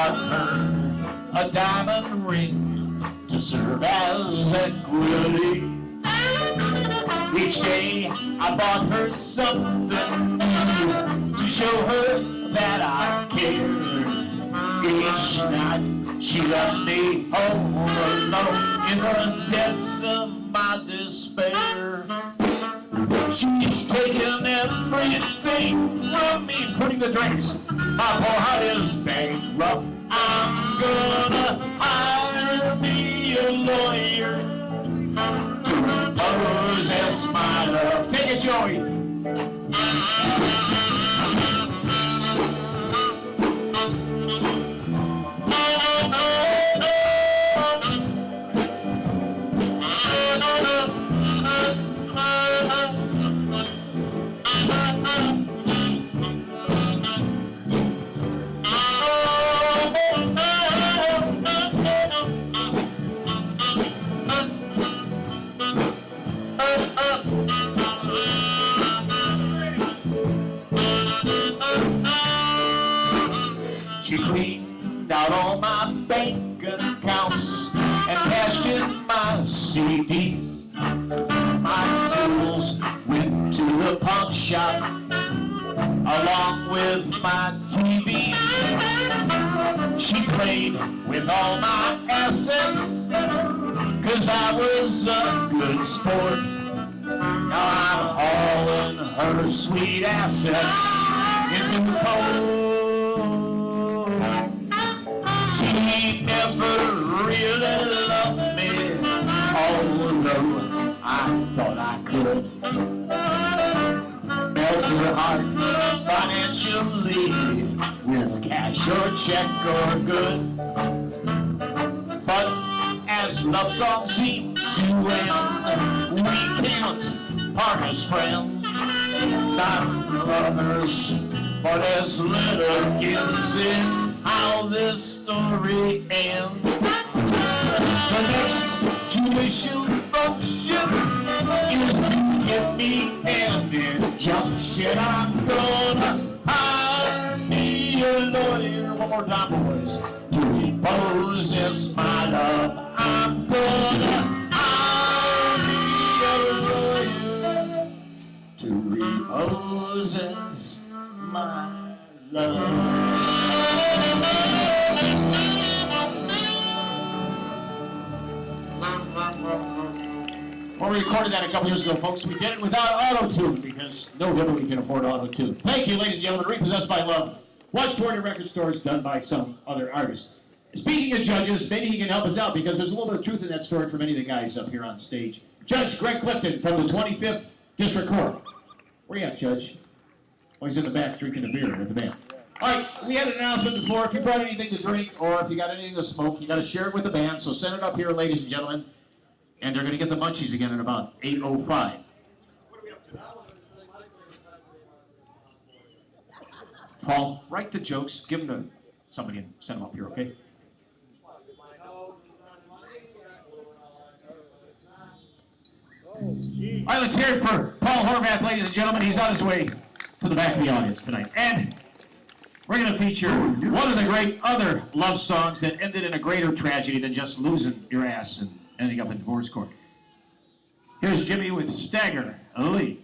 bought her a diamond ring to serve as equity. Each day I bought her something new to show her that I cared. Each night she left me home alone in the depths of my despair. She's taken everything from me, including the drinks. My poor heart is bankrupt. I'm gonna hire me a lawyer to possess my love. Take it, Joey. She cleaned out all my bank accounts and cashed in my CDs. My tools went to the pawn shop along with my TV. She played with all my assets 'cause I was a good sport. Now I'm hauling her sweet assets into coal. She never really loved me, although I thought I could. Melt her heart financially with cash or check or good. But as love songs seem to end, we can't part as friends, not lovers, but as little kids. It's how this story ends. The next judicial function is to give me an injunction. I'm gonna hire me a lawyer. One more time, boys. To repossess my love. I'm gonna hire me a lawyer to repossess my love. Well, we recorded that a couple years ago, folks. We did it without auto-tune because no hillbilly can afford auto-tune. Thank you, ladies and gentlemen. Repossessed by Love. Watch for it in record stores, done by some other artists. Speaking of judges, maybe he can help us out because there's a little bit of truth in that story for many of the guys up here on stage. Judge Greg Clifton from the 25th District Court. Where you at, Judge? Oh, he's in the back drinking a beer with the band. All right, we had an announcement before. If you brought anything to drink or if you got anything to smoke, you got to share it with the band. So send it up here, ladies and gentlemen. And they're going to get the munchies again in about 8:05. Paul, write the jokes, give them to somebody and send them up here, okay? All right, let's hear it for Paul Horvath, ladies and gentlemen. He's on his way to the back of the audience tonight. And we're going to feature one of the great other love songs that ended in a greater tragedy than just losing your ass and ending up in divorce court. Here's Jimmy with Stagger Lee.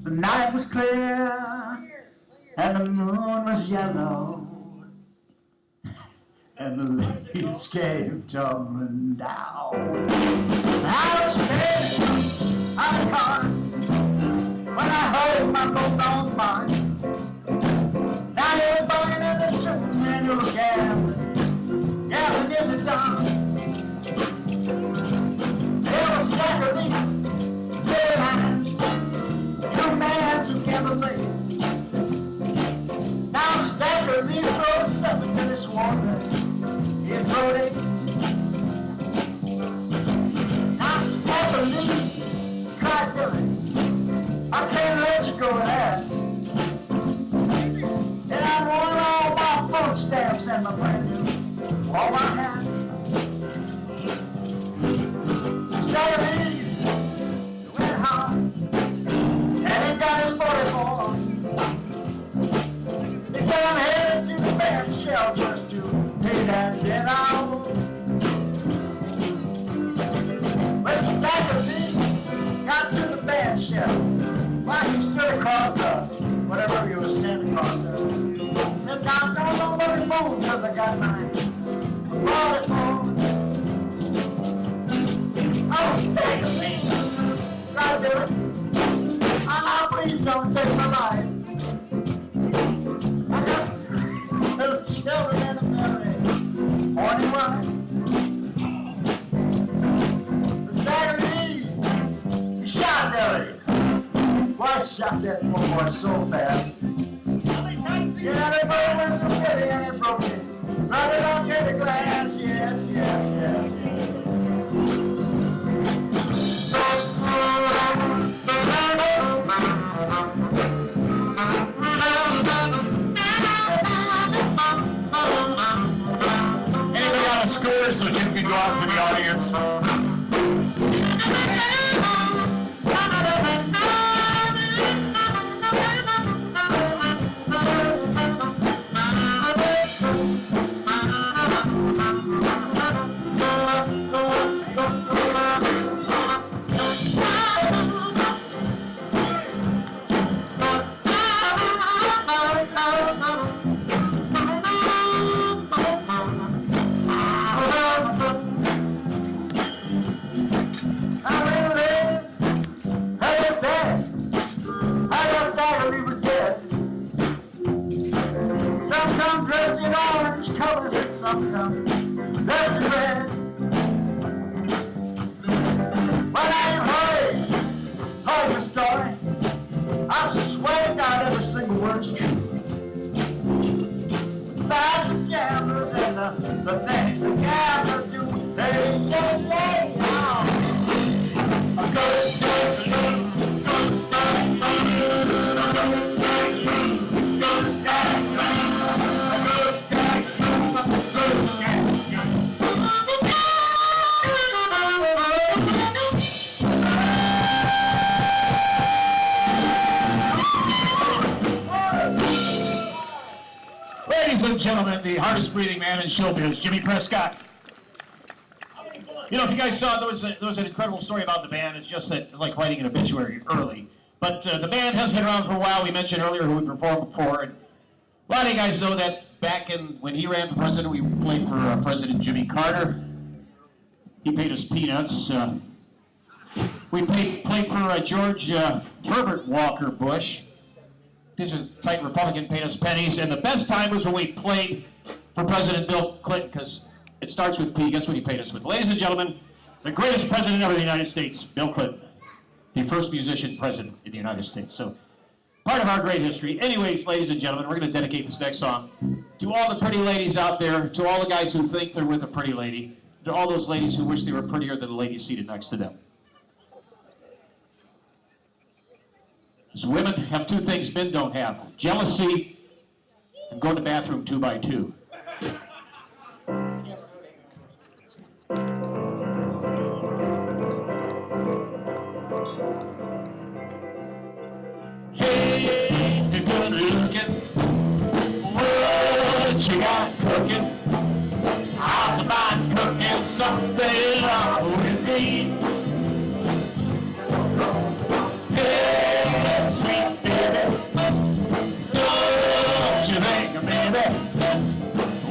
The night was clear and the moon was yellow and the leaves came tumbling down. I was standing on the car when I heard my boat on march. Now you're burning in the church and you're gambling in the dark. There was Saturday, daylight, two men who kept away. Now Staggerly throws stuff into this water. It's loaded. Now Staggerly cried Billy, I can't let you go there. And I want all my footsteps and my brand new, all my hands. Staggerly went hard, and he got his 44. He said, I'm band shell just to pay that debt out. When Staggerly got to the band shell, while he stood across the, whatever he was standing across there, said, "Now, don't let me move till I got mine. Ball it move." Oh, Staggerly, try to do it. Oh, please don't take my life. I got little children in the family. 41. The Staggerly, he shot Davy. Why shot that poor boy so fast? Yeah, they both went to Philly and it broke it. Right it on to the glass, yes, yes, yes. Anybody on a scooter so Jim can go out to the audience? The things the gamblers do, they a good start, good start, good Ladies and gentlemen, the hardest breathing man in showbiz, Jimmy Prescott. You know, if you guys saw, there was an incredible story about the band. It's just that it's like writing an obituary early. But the band has been around for a while. We mentioned earlier who we performed for. And a lot of you guys know that back when he ran for president, we played for President Jimmy Carter. He paid us peanuts. We played for George Herbert Walker Bush. This was a tight Republican, paid us pennies. And the best time was when we played for President Bill Clinton, because it starts with P. Guess what he paid us with? Ladies and gentlemen, the greatest president ever in the United States, Bill Clinton. The first musician president in the United States. So, part of our great history. Anyways, ladies and gentlemen, we're going to dedicate this next song to all the pretty ladies out there, to all the guys who think they're with a pretty lady, to all those ladies who wish they were prettier than the lady seated next to them. Because women have two things men don't have: jealousy and going to the bathroom 2 by 2. Hey, you're good looking. What you got cooking? How's about cooking something up with me? Hey, sweet baby, don't you think, baby,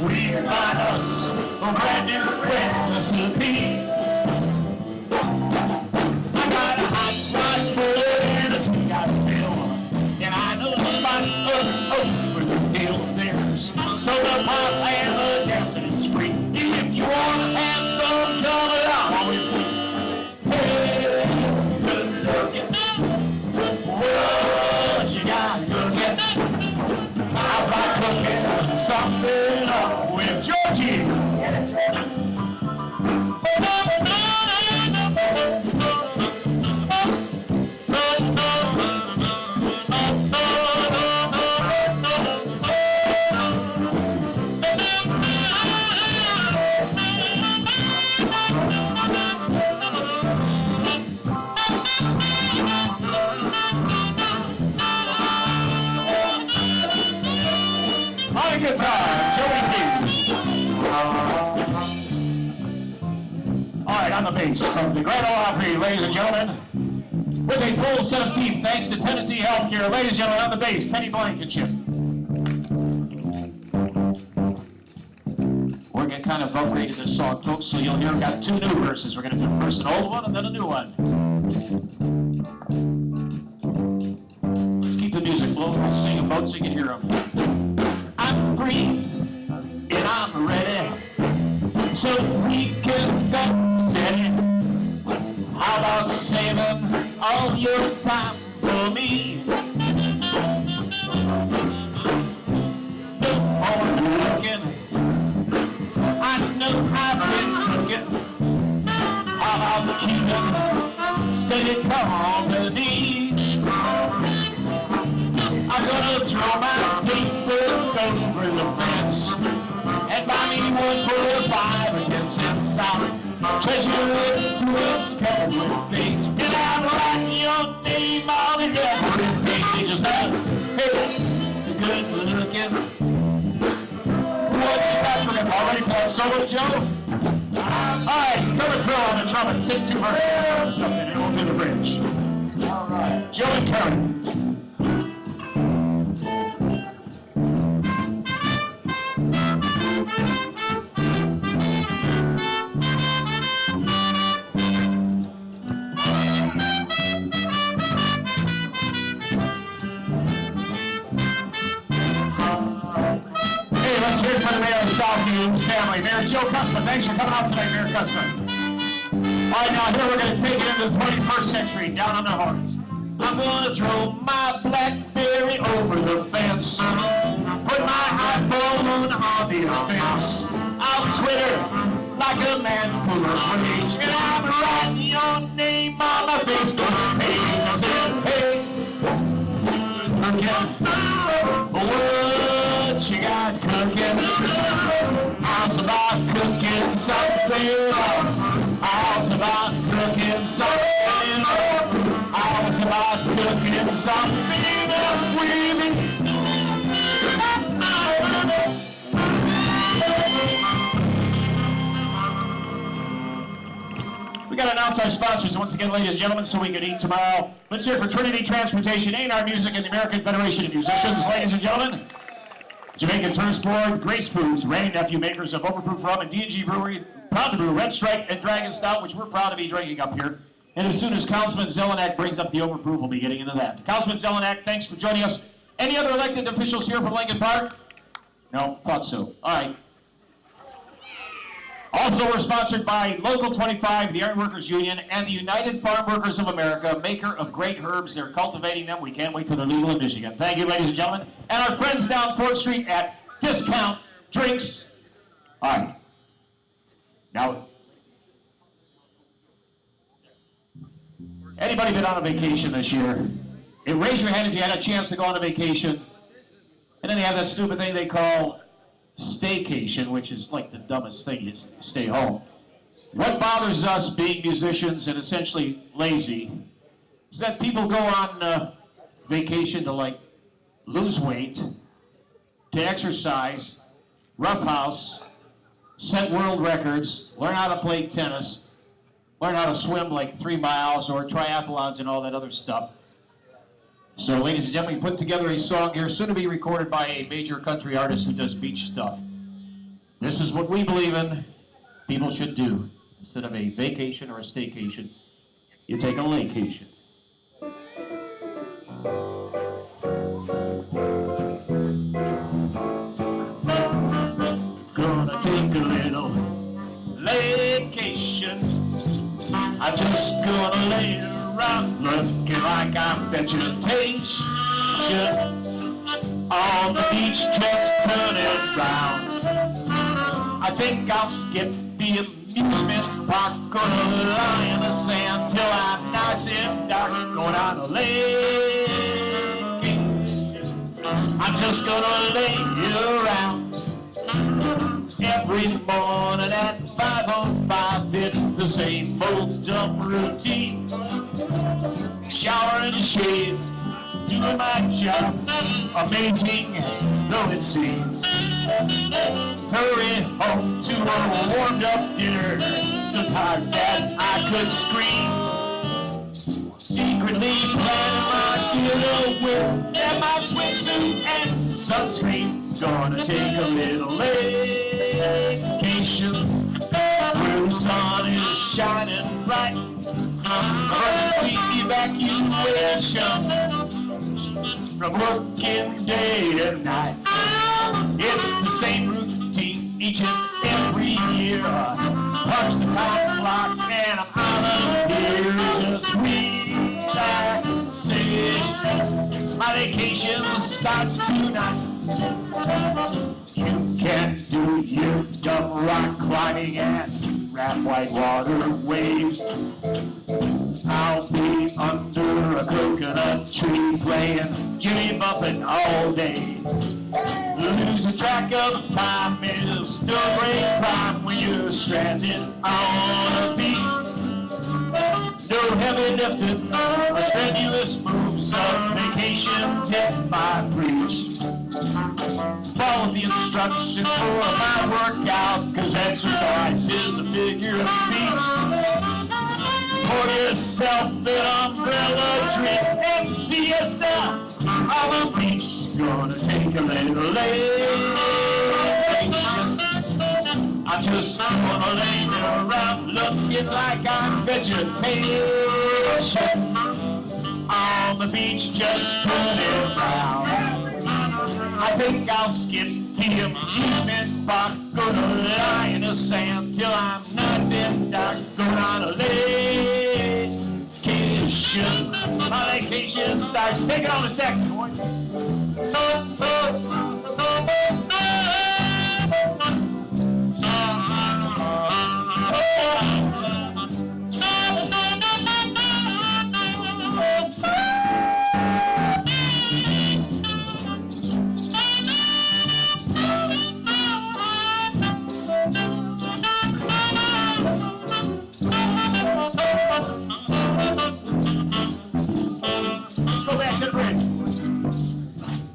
we can find us a brand new recipe? I got a hot rod full of tea I feel, and I know a spot over the hill there's soda pop and the dancing is free. If you want to have some, come along with me. Hey, good looking. What you got cooking? How's about cooking something up with Georgie? On a guitar, Joey Hughes. All right, on the bass from the Grand Ole Opry, ladies and gentlemen, with a full set of teeth, thanks to Tennessee Healthcare. Ladies and gentlemen, on the bass, Teddy Blankenship. We're going to kind of upgrade this song, folks, so you'll hear we've got two new verses. We're going to do first an old one and then a new one. Let's keep the music low. We'll sing them both so you can hear them. I'm free and I'm ready, so we can go steady. How about saving all your time for me? No more looking, I know I've been taken. How about keeping steady company? I'm gonna throw my paper over the fence and buy me one for 5 or 10 cents. I'll treasure it to its covered page, and I'm writing your name on every page. Just like, hey, good looking. What you got for him? Already for that solo, Joe? Alright, Kermit Crow on the trumpet. Take 2 verses or something, and we'll do the bridge. Alright, Joe and Kermit. For the Mayor of Southview's family, Mayor Joe Cussman. Thanks for coming out tonight, Mayor Cussman. All right, now here we're going to take it into the 21st century, down on the horns. I'm going to throw my BlackBerry over the fence, put my iPhone on the offense. I'll Twitter like a man full of rage, and I'm writing your name on my Facebook page. I said, hey, again, what you got cooking? How's about cooking something? How's about cooking something? How's about cooking something with me? We got to announce our sponsors once again, ladies and gentlemen, so we can eat tomorrow. Let's hear for Trinity Transportation, A&R Music, and the American Federation of Musicians, ladies and gentlemen. Jamaican Tourist Board, Grace Foods, Ray Nephew, makers of Overproof Rum, and D&G Brewery, proud to brew Red Stripe and Dragon Stout, which we're proud to be drinking up here. And as soon as Councilman Zelenak brings up the Overproof, we'll be getting into that. Councilman Zelenak, thanks for joining us. Any other elected officials here from Lincoln Park? No, thought so. All right. Also, we're sponsored by Local 25, the Iron Workers Union, and the United Farm Workers of America, maker of great herbs. They're cultivating them. We can't wait till they're legal in Michigan. Thank you, ladies and gentlemen. And our friends down 4th Street at Discount Drinks. All right. Now, anybody been on a vacation this year? Raise your hand if you had a chance to go on a vacation. And then they have that stupid thing they call staycation, which is like the dumbest thing, is stay home. What bothers us being musicians and essentially lazy is that people go on vacation to like lose weight, to exercise, roughhouse, set world records, learn how to play tennis, learn how to swim like 3 miles or triathlons and all that other stuff. So, ladies and gentlemen, we put together a song here, soon to be recorded by a major country artist who does beach stuff. This is what we believe in people should do. Instead of a vacation or a staycation, you take a laycation. Gonna take a little laycation. I'm just gonna lay around looking like I'm vegetation on the beach, just turning round. I think I'll skip the amusement park, gonna lie in the sand till I'm nice and dark, going on a lake. I'm just gonna lay around every morning at 5:05. It's the same old dumb routine. Shower and shave, doing my job, amazing though it seems. Hurry home to a warmed up dinner, so tired that I could scream. Secretly planning my getaway and my swimsuit and sunscreen. Gonna take a little vacation where the sun is shining bright. Emergency evacuation from working day and night. It's the same routine each and every year. Punch the time clock and I'm out of here. Just relaxation. My vacation starts tonight. You can't do your dumb rock climbing and rap whitewater waves. I'll be under a coconut tree playing Jimmy Buffett all day. Losing track of time is no great crime when you're stranded on a beach. No heavy lifting or strenuous moves, of vacation tip I preach. Follow the instructions for my workout, cause exercise is a figure of speech. Pour yourself an umbrella drink and siesta on the beach. Gonna take a little vacation. I'm just gonna lay around looking like I'm vegetation. On the beach just turning round. I think I'll skip the amusement park. Gonna lie in the sand till I'm nice and dark. Going on a vacation. My vacation starts. Take it on the saxophone. Let's go back to the bridge.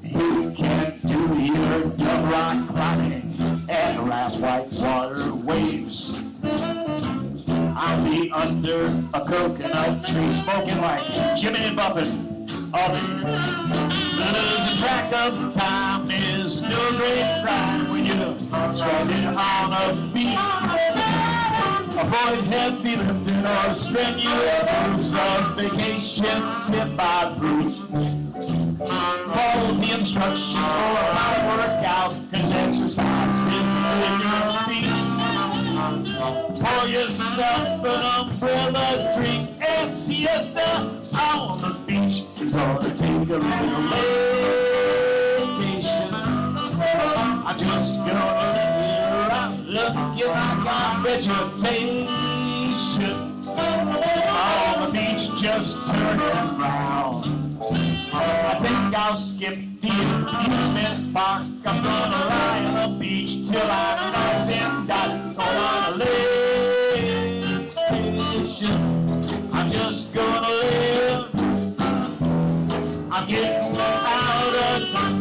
You can't do your dumb rock climbing and rap whitewater waves. I'll be under a coconut tree smoking like Jimmy Buffett all day. Losing track of time is no great crime when you're stranded on a beach. Avoid heavy lifting or strenuous moves, of vacation tip I preach. Follow the instructions for my workout, cause exercise is a figure of speech. Pour yourself an umbrella drink and siesta on the beach. You're gonna take a little vacation. I'm just gonna lay around looking like I'm vegetation. On the beach just turning round. I think I'll skip the amusement park. I'm gonna lie on the beach till I'm nice and dark. Going on a vacation. I'm just gonna live. I'm getting out of time.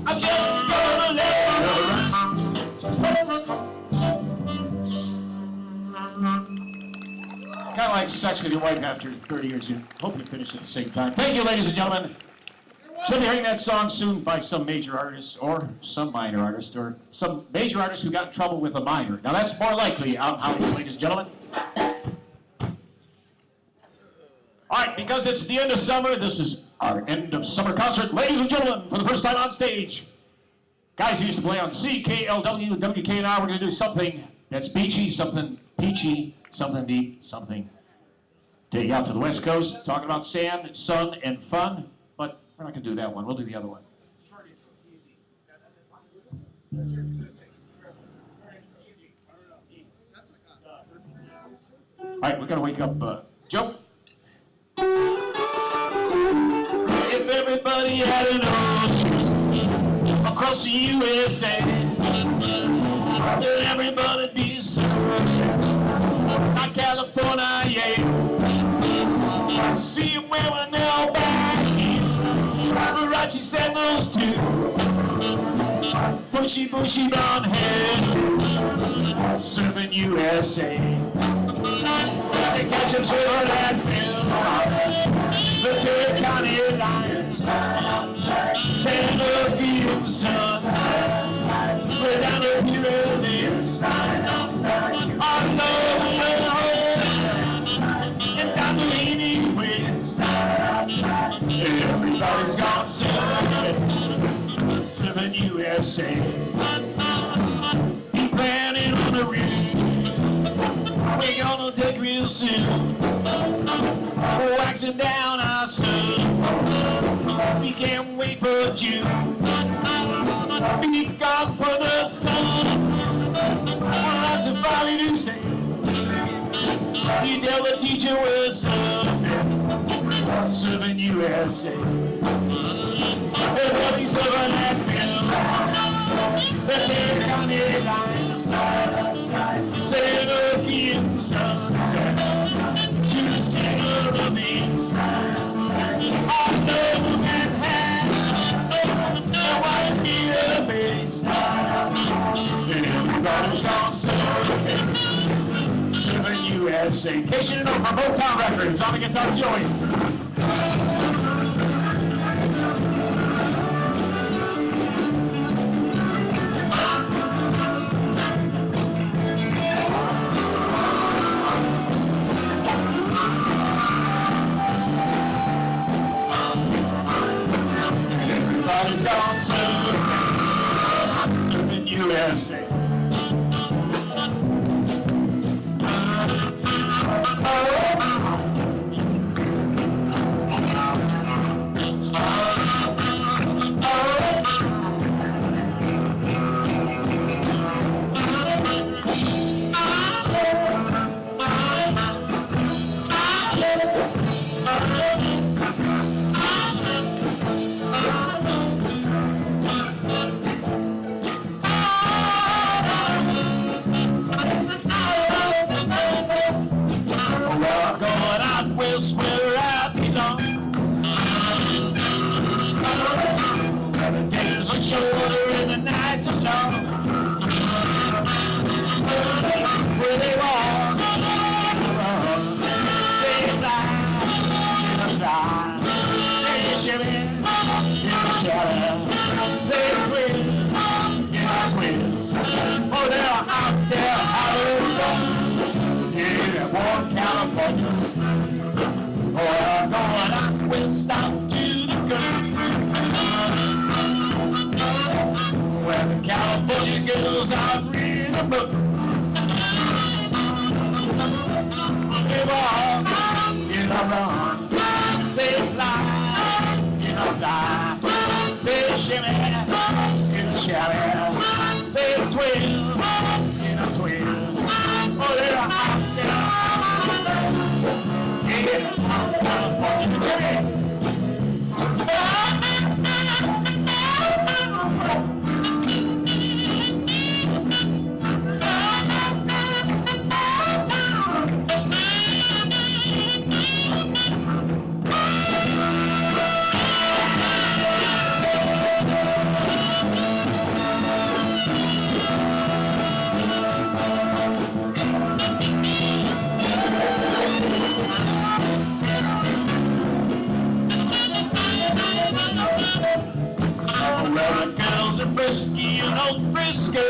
I'm just gonna live around. It's kind of like sex with your wife after 30 years. You hope you finish at the same time. Thank you, ladies and gentlemen. Should be hearing that song soon by some major artist or some minor artist or some major artist who got in trouble with a minor. Now that's more likely out in Hollywood, ladies and gentlemen. All right, because it's the end of summer, this is our end of summer concert. Ladies and gentlemen, for the first time on stage, guys who used to play on CKLW and WKNR, we're going to do something that's beachy, something peachy, something deep, something take you out to the West Coast, talking about sand, sun, and fun. But we're not going to do that one. We'll do the other one. All right, we got to wake up Joe. If everybody had an ocean across the USA, then everybody be surfing. Not California, yeah. See them wearing their back. but she said those two bushy, bushy blonde hair, serving USA. They catch him serving that bill, the third county line, saying look you sunset, we're down the pyramid, on love and down the anyway. Everybody's gone surfing, surfing USA. He planning on a rig we're gonna take real soon. Waxing down our sun, we can't wait for June. Be gone for the sun, lots of folly to stay. You tell the teacher we're serving USA. Everybody's serving that bill, the third county line, saying again sunset to the center of me. On the Manhattan, the white pyramid. Everybody's gone serving USA. In case you didn't know, from Motown Records, on the guitar, Joey. Everybody's gone serving USA. Where I belong. The days are shorter and the nights are long. Where they walk, they fly, they shimmy in the shadow, they twist, oh they're out there howling, in that warm California. Going out west out to the coast, where the California girls are really booked. They walk in a run, they fly in a fly, they shimmy in a shadow, they twist in a twist. Oh, they're out there. Well, the girls are frisky and old Frisco.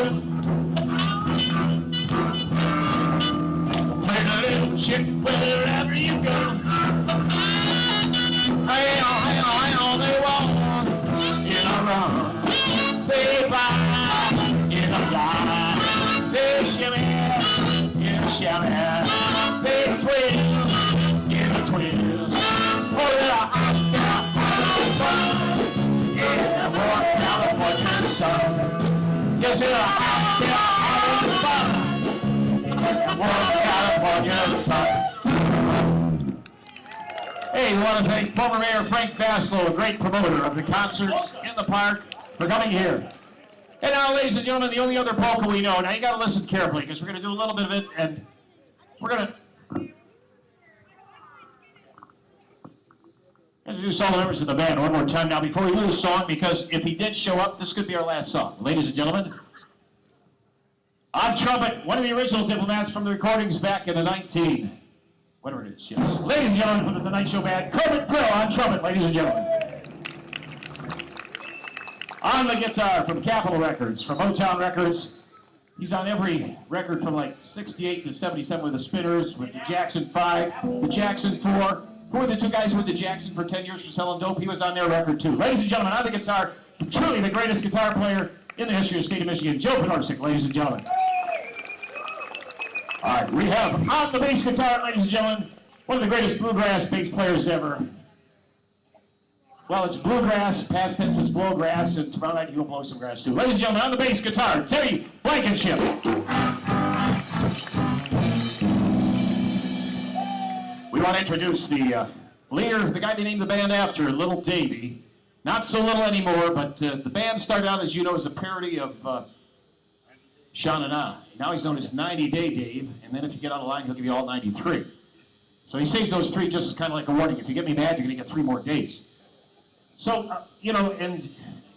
Play the little chick wherever you go. Hang on, they walk in a run. They fly in a fly. They shimmy in a shimmy. They twist in a twist. Oh, they're out there. California sun. Yes, they're out there having fun. Warm California sun. Hey, we want to thank former Mayor Frank Vaslow, a great promoter of the concerts in the park, for coming here. And now, ladies and gentlemen, the only other polka we know. Now, you got to listen carefully because we're going to do a little bit of it, and we're going to Introduce all the members of the band one more time now before we do the song, because if he did show up, this could be our last song. Ladies and gentlemen, on trumpet, one of the original Diplomats from the recordings back in the whatever it is, yes. Ladies and gentlemen, from the Tonight Show Band, Kermit Brill on trumpet, ladies and gentlemen. On the guitar from Capitol Records, from Motown Records. He's on every record from like 68 to 77 with the Spinners, with the Jackson 5, the Jackson 4. Who were the two guys who went to Jackson for 10 years for selling dope? He was on their record too. Ladies and gentlemen, on the guitar, truly the greatest guitar player in the history of the state of Michigan, Joe Penorsik, ladies and gentlemen. All right, we have on the bass guitar, ladies and gentlemen, one of the greatest bluegrass bass players ever. Well, it's bluegrass, past tense it's blowgrass, and tomorrow night he will blow some grass too. Ladies and gentlemen, on the bass guitar, Teddy Blankenship. We want to introduce the leader, the guy they named the band after, Little Davy. Not so little anymore, but the band started out, as you know, as a parody of Sean and I. Now he's known as 90 Day Dave, and then if you get on the line, he'll give you all 93. So he saves those 3 just as kind of like a warning. If you get me mad, you're going to get 3 more days. So, you know, and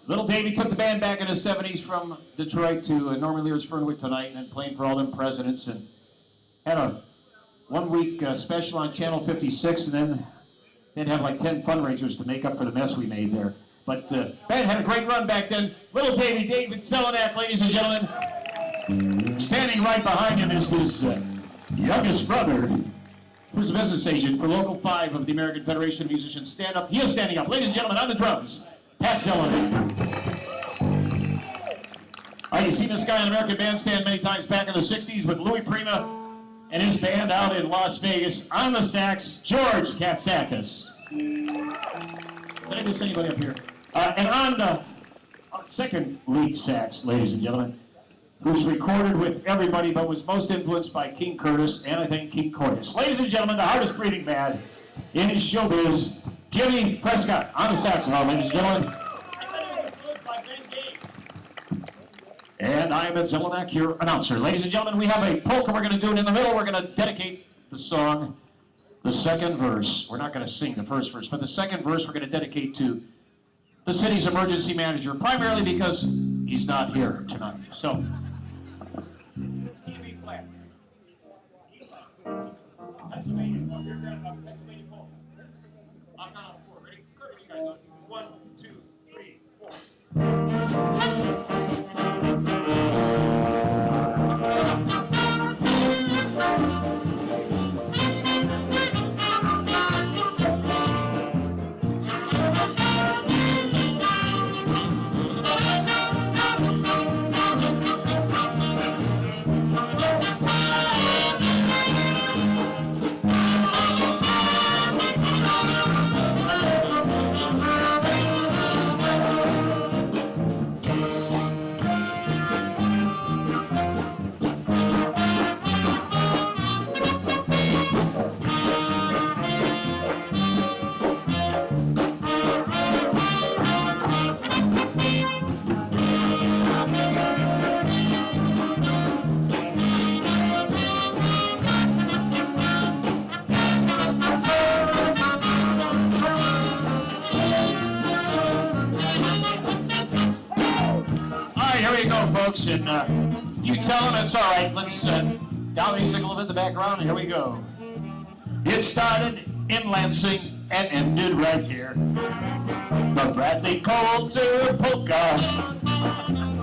Little Davy took the band back in the 70s from Detroit to Norman Lear's Fernwood Tonight, and then playing for all them presidents, and had a 1-week special on Channel 56, and then they'd have like 10 fundraisers to make up for the mess we made there. But band had a great run back then. Little Davy, David Zelenak, ladies and gentlemen. Standing right behind him is his youngest brother, who's a business agent for Local 5 of the American Federation of Musicians. Stand up. He is standing up. Ladies and gentlemen, on the drums, Pat Zelenak. All right, you've seen this guy on American Bandstand many times back in the 60s with Louis Prima and his band out in Las Vegas. On the sax, George Katsakis. Did I miss anybody up here? And on the second lead sax, ladies and gentlemen, who's recorded with everybody but was most influenced by King Curtis and I think King Cordis. Ladies and gentlemen, the hardest breathing man in showbiz, Jimmy Prescott on the saxophone, ladies and gentlemen. And I am Ed Zelenak, your announcer. Ladies and gentlemen, we have a polka we're going to do, and in the middle we're going to dedicate the song, the second verse. We're not going to sing the first verse, but the second verse we're going to dedicate to the city's emergency manager, primarily because he's not here tonight. So, One, two, three, four. Folks, and you tell them it's all right. Let's down the music a little bit in the background, and here we go. It started in Lansing and ended right here. The Bradley Coulter polka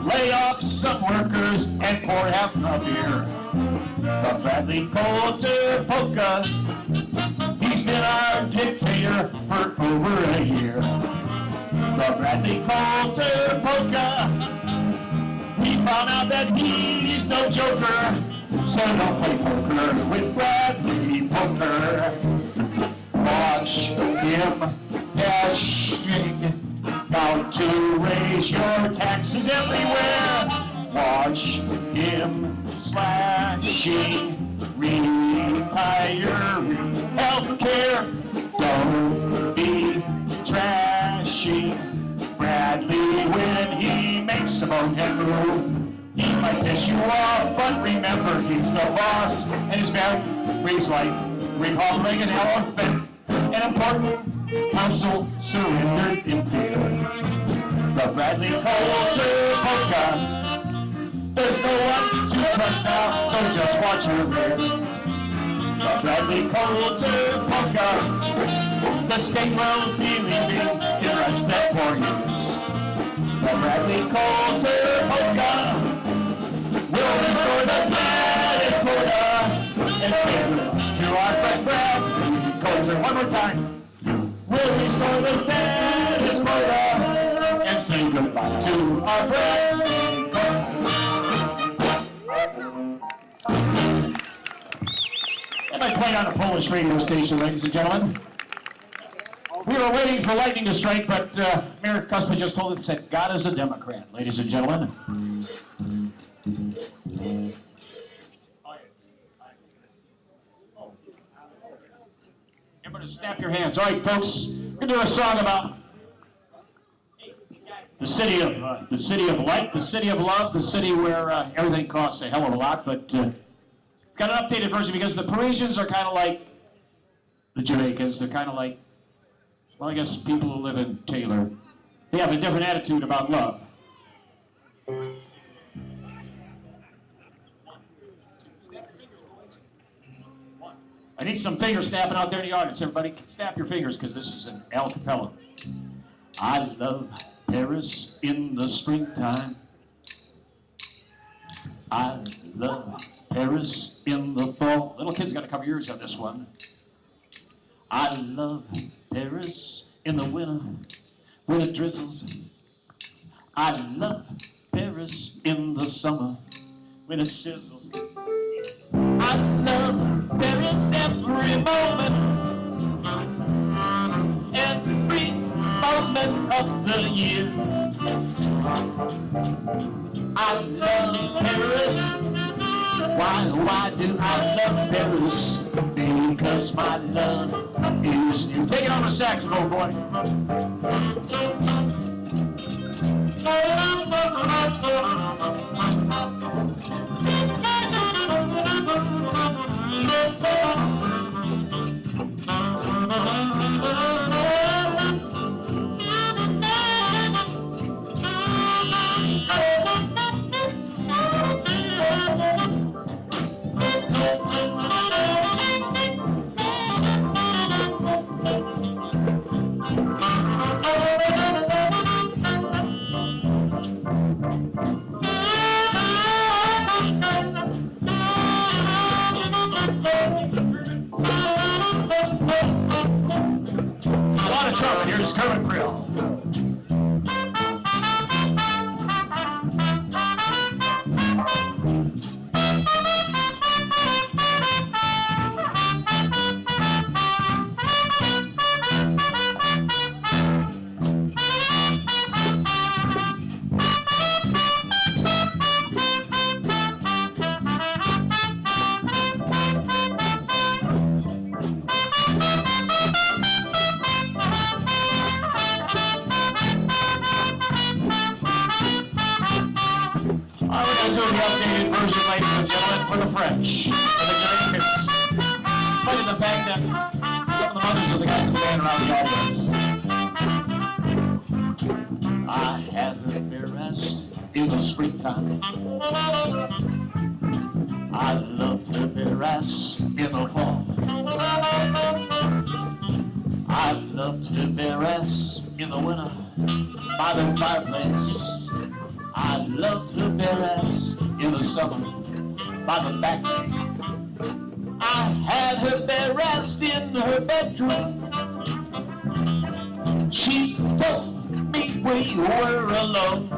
lay off some workers and pour half a beer. The Bradley Coulter polka, he's been our dictator for over a year. The Bradley Coulter polka, we found out that he's no joker, so don't play poker with Bradley Poker. Watch him dashing out to raise your taxes everywhere. Watch him slashing retiree healthcare. Don't be trashing Bradley when he makes a bonehead move. He might piss you off, but remember he's the boss, and his belt reads like Republican elephant. An important council surrendered in fear. The Bradley Coulter polka. There's no one to trust now, so just watch your rear. The Bradley Coulter polka. The state will be leaving in less than 4 years. The Bradley Coulter polka will restore the status quo and give to our friend Bradley Coulter. One more time. We'll restore the status quo and say goodbye to our Bradley Coulter. That might play on a Polish radio station, ladies and gentlemen. We were waiting for lightning to strike, but Mayor Cuspa just told us that God is a Democrat, ladies and gentlemen. Everybody snap your hands. All right, folks, we're going to do a song about the city of light, the city of love, the city where everything costs a hell of a lot, but got an updated version because the Parisians are kind of like the Jamaicans. They're kind of like, well, I guess people who live in Taylor. They have a different attitude about love. I need some finger snapping out there in the audience. Everybody, snap your fingers because this is an a cappella. I love Paris in the springtime. I love Paris in the fall. Little kids got to cover your ears on this one. I love Paris in the winter when it drizzles. I love Paris in the summer when it sizzles. I love Paris every moment of the year. I love Paris. Why do I love Paris? Because my love is you. Take it on the saxophone, boy. Here's Kermit Grill. For the French, for the Jamaicans, despite the fact that some of the mothers of the guys in the band around the audience. I had her embarrassed in the springtime. I loved her embarrassed in the fall. I loved her embarrassed in the winter by the fireplace. I loved her embarrassed in the summer by the back. I had her bed rest in her bedroom. She told me we were alone.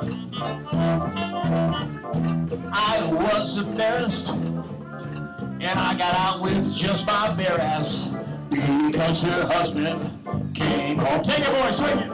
I was embarrassed and I got out with just my bare ass because her husband came home. Take it, boy, swing it.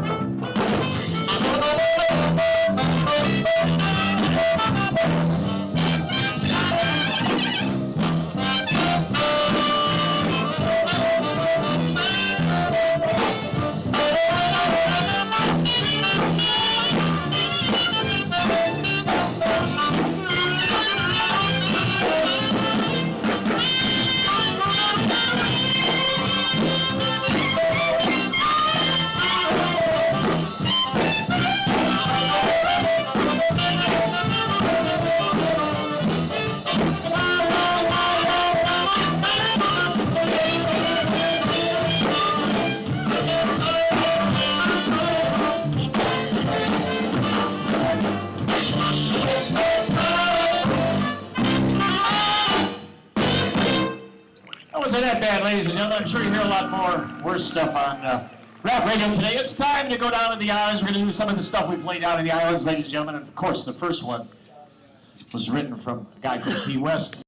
that bad, ladies and gentlemen. I'm sure you hear a lot more worse stuff on rap radio today. It's time to go down to the islands. We're going to do some of the stuff we played down in the islands, ladies and gentlemen. And of course, the first one was written from a guy called P. West.